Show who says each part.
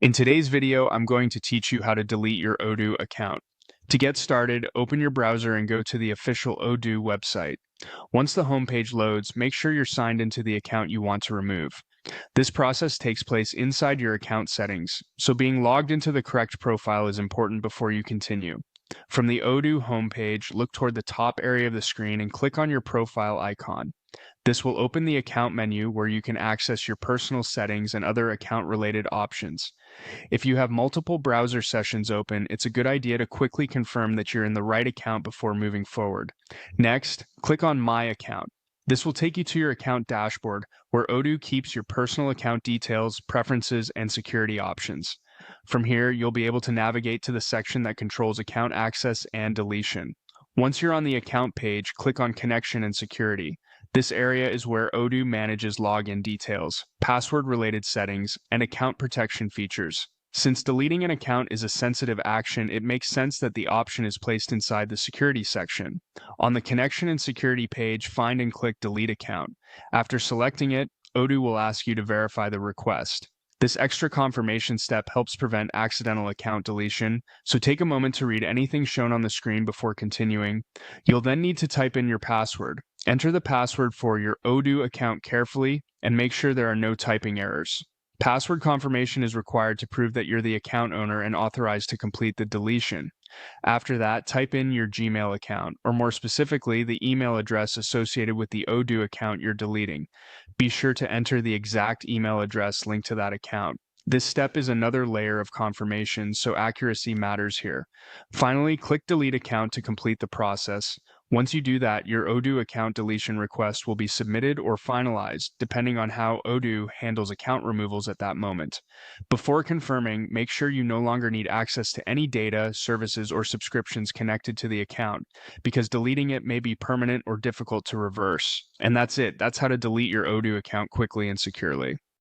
Speaker 1: In today's video, I'm going to teach you how to delete your Odoo account. To get started, open your browser and go to the official Odoo website. Once the homepage loads, make sure you're signed into the account you want to remove. This process takes place inside your account settings, so being logged into the correct profile is important before you continue. From the Odoo homepage, look toward the top area of the screen and click on your profile icon. This will open the account menu where you can access your personal settings and other account-related options. If you have multiple browser sessions open, it's a good idea to quickly confirm that you're in the right account before moving forward. Next, click on My Account. This will take you to your account dashboard, where Odoo keeps your personal account details, preferences, and security options. From here, you'll be able to navigate to the section that controls account access and deletion. Once you're on the account page, click on Connection and Security. This area is where Odoo manages login details, password-related settings, and account protection features. Since deleting an account is a sensitive action, it makes sense that the option is placed inside the Security section. On the Connection and Security page, find and click Delete Account. After selecting it, Odoo will ask you to verify the request. This extra confirmation step helps prevent accidental account deletion, so take a moment to read anything shown on the screen before continuing. You'll then need to type in your password. Enter the password for your Odoo account carefully and make sure there are no typing errors. Password confirmation is required to prove that you're the account owner and authorized to complete the deletion. After that, type in your Gmail account, or more specifically, the email address associated with the Odoo account you're deleting. Be sure to enter the exact email address linked to that account. This step is another layer of confirmation, so accuracy matters here. Finally, click Delete Account to complete the process. Once you do that, your Odoo account deletion request will be submitted or finalized, depending on how Odoo handles account removals at that moment. Before confirming, make sure you no longer need access to any data, services, or subscriptions connected to the account, because deleting it may be permanent or difficult to reverse. And that's it. That's how to delete your Odoo account quickly and securely.